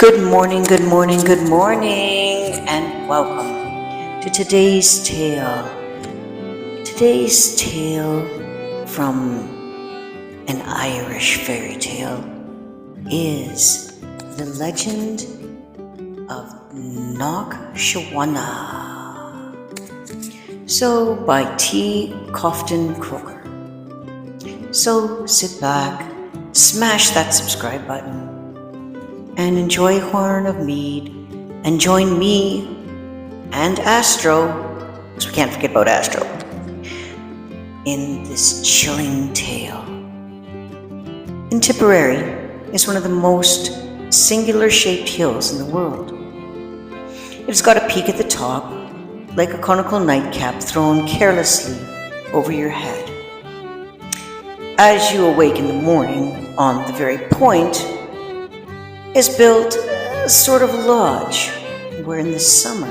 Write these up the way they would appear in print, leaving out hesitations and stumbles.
Good morning, good morning, good morning, and welcome to today's tale. Today's tale from an Irish fairy tale is the legend of Knocksheogowna. So, by T. Cofton Croker. So, sit back, smash that subscribe button, and enjoy a horn of mead, and join me and Astro, because we can't forget about Astro, in this chilling tale. In Tipperary is one of the most singular shaped hills in the world. It's got a peak at the top, like a conical nightcap thrown carelessly over your head. As you awake in the morning, on the very point is built a sort of lodge where in the summer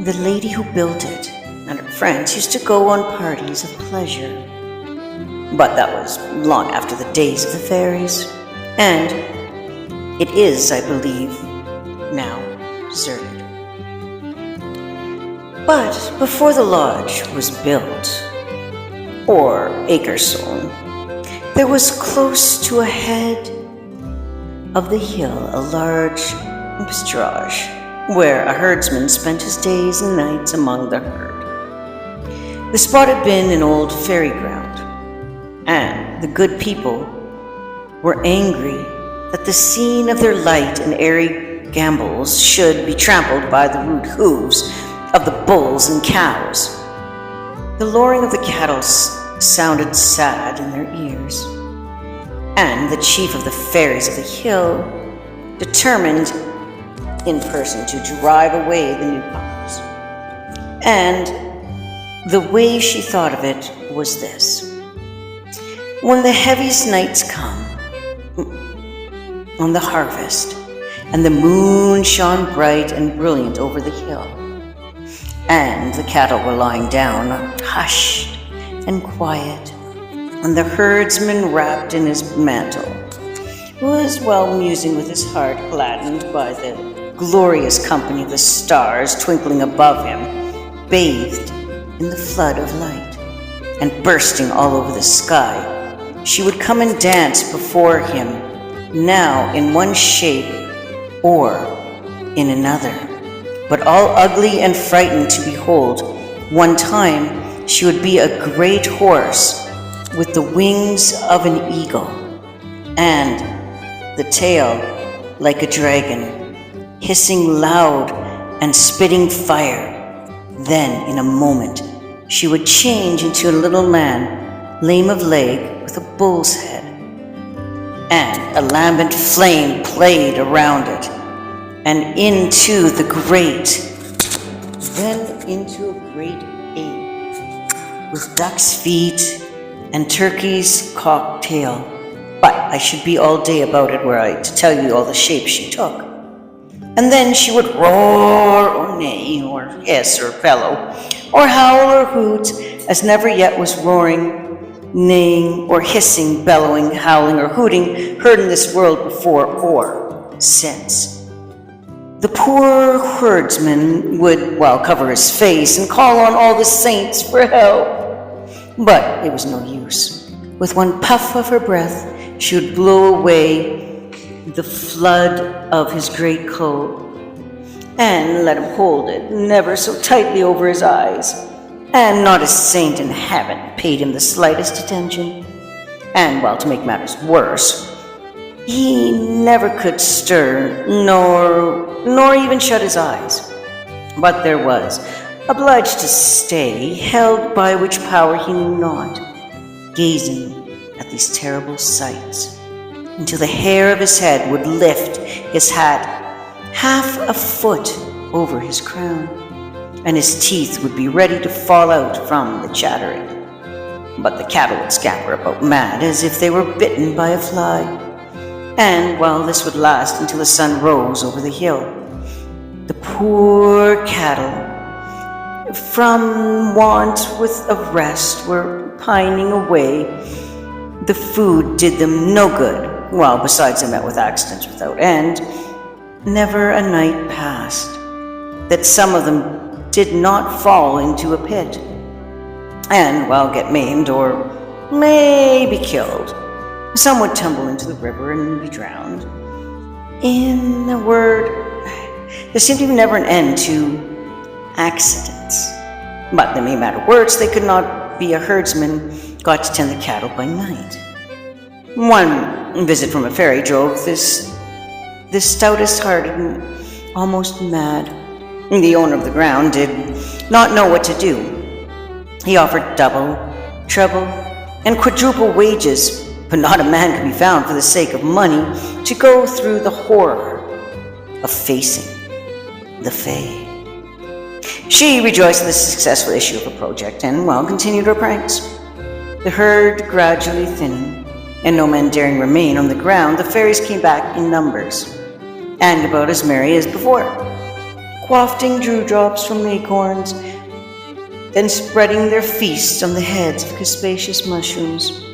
the lady who built it and her friends used to go on parties of pleasure. But that was long after the days of the fairies, and it is, I believe, now deserted. But before the lodge was built, or acre sown, there was close to a head of the hill a large pasturage, where a herdsman spent his days and nights among the herd. The spot had been an old fairy ground, and the good people were angry that the scene of their light and airy gambols should be trampled by the rude hooves of the bulls and cows. The lowing of the cattle sounded sad in their ears, and the chief of the fairies of the hill determined in person to drive away the newcomers. And the way she thought of it was this: when the heaviest nights come on the harvest, and the moon shone bright and brilliant over the hill, and the cattle were lying down, hushed and quiet, and the herdsman, wrapped in his mantle, was musing with his heart gladdened by the glorious company of the stars twinkling above him, bathed in the flood of light, and bursting all over the sky, she would come and dance before him, now in one shape or in another, but all ugly and frightened to behold. One time she would be a great horse with the wings of an eagle, and the tail like a dragon, hissing loud and spitting fire. Then, in a moment, she would change into a little man, lame of leg, with a bull's head, and a lambent flame played around it, and into a great ape, with duck's feet and turkey's cocktail. But I should be all day about it were I to tell you all the shapes she took. And then she would roar or neigh or hiss or bellow or howl or hoot as never yet was roaring, neighing or hissing, bellowing, howling or hooting heard in this world before or since. The poor herdsman would, cover his face and call on all the saints for help. But it was no use. With one puff of her breath, she would blow away the flood of his great coat, and let him hold it never so tightly over his eyes. And not a saint in heaven paid him the slightest attention. And, to make matters worse, he never could stir, nor even shut his eyes, but there was obliged to stay, held by which power he knew not, gazing at these terrible sights, until the hair of his head would lift his hat half a foot over his crown, and his teeth would be ready to fall out from the chattering. But the cattle would scamper about mad as if they were bitten by a fly, and while this would last until the sun rose over the hill, the poor cattle, from want of rest, were pining away. The food did them no good, well, besides I met with accidents without end, never a night passed that some of them did not fall into a pit, and, well, get maimed or maybe killed. Some would tumble into the river and be drowned. In a word, there seemed to be never an end to accidents. But the mere matter words, they could not be a herdsman got to tend the cattle by night. One visit from a fairy drove this stoutest-hearted and almost mad. The owner of the ground did not know what to do. He offered double, treble, and quadruple wages, but not a man could be found for the sake of money to go through the horror of facing the Fae. She rejoiced in the successful issue of her project and, well, continued her pranks. The herd gradually thinning, and no man daring remain on the ground, the fairies came back in numbers, and about as merry as before, quaffing dewdrops from acorns, then spreading their feasts on the heads of capacious mushrooms.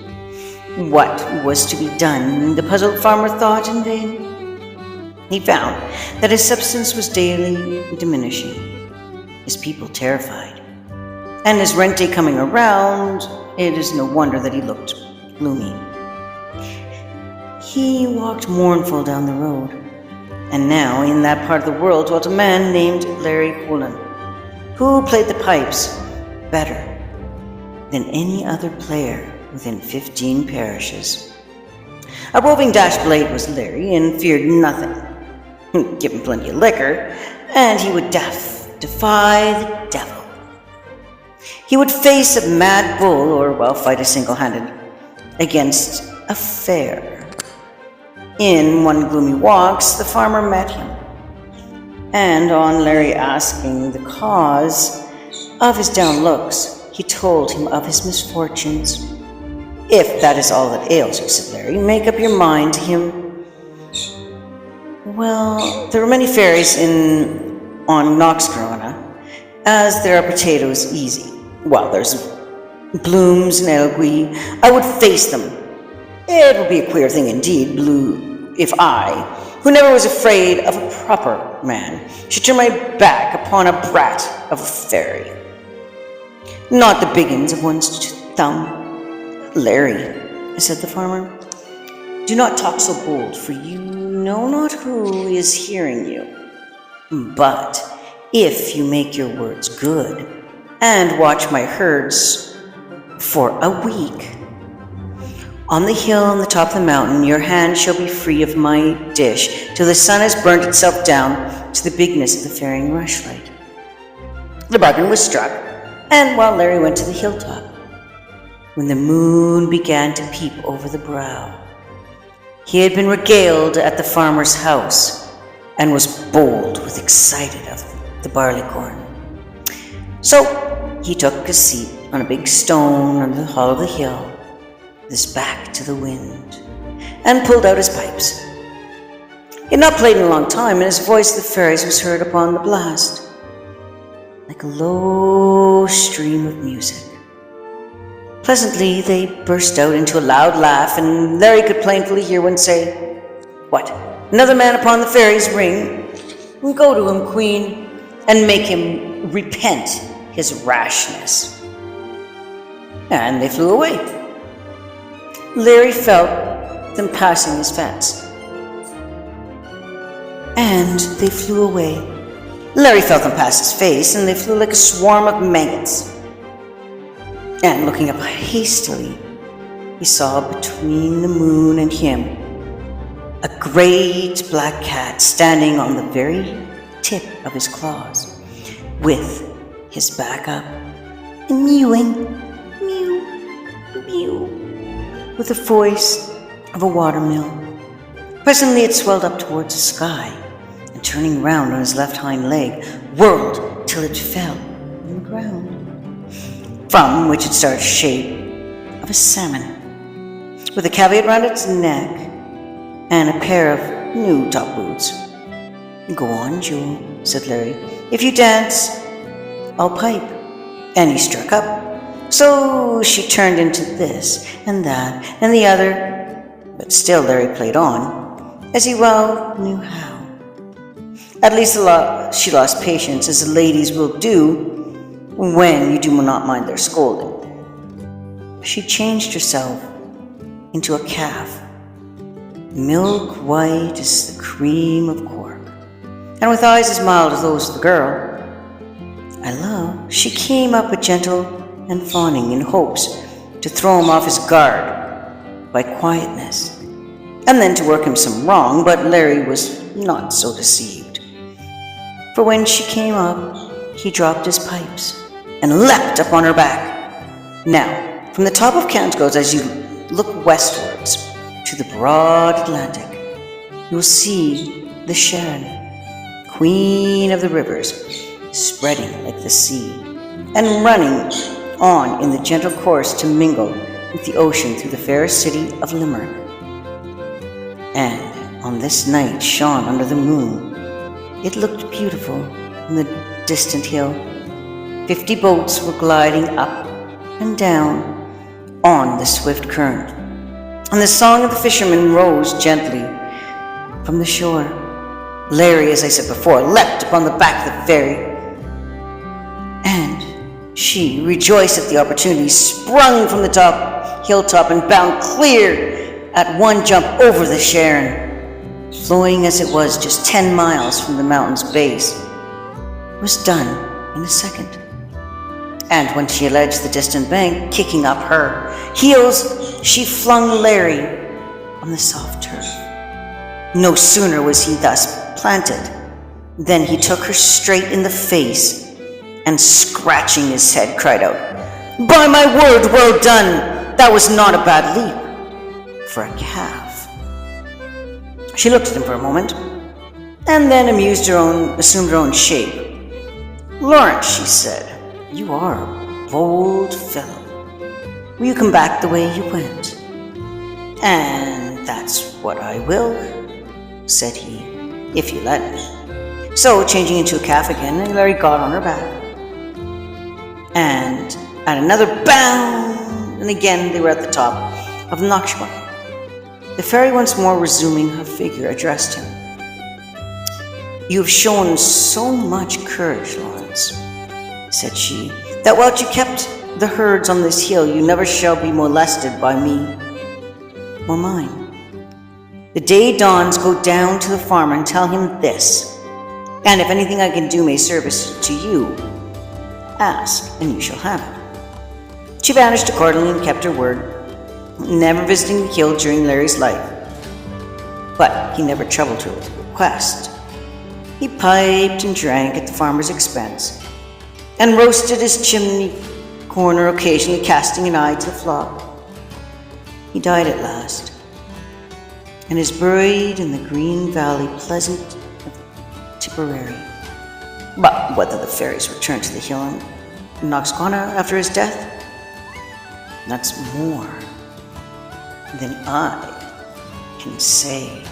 What was to be done? The puzzled farmer thought in vain. He found that his substance was daily diminishing, his people terrified, and his rent day coming around, it is no wonder that he looked gloomy. He walked mournful down the road, and now in that part of the world dwelt a man named Larry Culainn, who played the pipes better than any other player within 15 parishes. A roving dash blade was Larry, and feared nothing. Give him plenty of liquor, and he would defy the devil. He would face a mad bull, or, well, fight a single-handed against a fair. In one gloomy walks, the farmer met him, and on Larry asking the cause of his down looks, he told him of his misfortunes. "If that is all that ails you," said Larry, "make up your mind to him." Well, there were many fairies on Knocksheogowna, as there are potatoes easy. Well, there's blooms and elgui. I would face them. It would be a queer thing indeed, if I, who never was afraid of a proper man, should turn my back upon a brat of a fairy. Not the biggins of one's thumb. "Larry," said the farmer, "do not talk so bold, for you know not who is hearing you. But if you make your words good, and watch my herds for a week, on the hill on the top of the mountain, your hand shall be free of my dish till the sun has burnt itself down to the bigness of the ferrying rushlight." The bargain was struck, and while Larry went to the hilltop, when the moon began to peep over the brow, he had been regaled at the farmer's house, and was bold with excited of the barleycorn. So he took a seat on a big stone under the hollow of the hill, with his back to the wind, and pulled out his pipes. He had not played in a long time, and his voice of the fairies was heard upon the blast, like a low stream of music. Presently they burst out into a loud laugh, and Larry could plainly hear one say, "What, another man upon the fairies' ring? Go to him, queen, and make him repent his rashness." And they flew away. Larry felt them passing his fence. And they flew away. Larry felt them pass his face, and they flew like a swarm of maggots. And looking up hastily, he saw between the moon and him a great black cat standing on the very tip of his claws, with his back up, and mewing, mew, mew, with the voice of a watermill. Presently it swelled up towards the sky, and turning round on his left hind leg, whirled till it fell on the ground, from which it started shape of a salmon, with a caveat round its neck, and a pair of new top boots. "Go on, Jewel," said Larry. "If you dance, I'll pipe." And he struck up. So she turned into this and that and the other, But still Larry played on, as he well knew how. At least she lost patience, as the ladies will do when you do not mind their scolding. She changed herself into a calf, milk white as the cream of Cork, and with eyes as mild as those of the girl I love. She came up with gentle and fawning in hopes to throw him off his guard by quietness, and then to work him some wrong, but Larry was not so deceived. For when she came up, he dropped his pipes and leapt upon her back. Now, from the top of Cantgoes, as you look westwards to the broad Atlantic, you will see the Shannon, queen of the rivers, spreading like the sea, and running on in the gentle course to mingle with the ocean through the fair city of Limerick. And on this night shone under the moon, it looked beautiful on the distant hill. 50 boats were gliding up and down on the swift current, and the song of the fishermen rose gently from the shore. Larry, as I said before, leapt upon the back of the fairy, and she, rejoiced at the opportunity, sprung from the hilltop and bound clear at one jump over the Shannon, flowing as it was just 10 miles from the mountain's base. It was done in a second. And when she alleged the distant bank, kicking up her heels, she flung Larry on the soft turf. No sooner was he thus planted than he took her straight in the face, and scratching his head, cried out, "By my word, well done! That was not a bad leap for a calf." She looked at him for a moment, and then assumed her own shape. "Lawrence," she said, "you are a bold fellow. Will you come back the way you went?" "And that's what I will," said he, "if you let me." So, changing into a calf again, Larry got on her back, and at another bound, and again they were at the top of Knocksheogowna. The fairy, once more resuming her figure, addressed him. "You have shown so much courage, Lawrence," said she, "that while you kept the herds on this hill, you never shall be molested by me or mine. The day dawns, go down to the farmer and tell him this, and if anything I can do may service to you, ask, and you shall have it." She vanished accordingly and kept her word, never visiting the hill during Larry's life. But he never troubled her with a request. He piped and drank at the farmer's expense, and roasted his chimney corner, occasionally casting an eye to the flock. He died at last, and is buried in the green valley pleasant of Tipperary. But whether the fairies returned to the hill in Knocksheogowna after his death, that's more than I can say.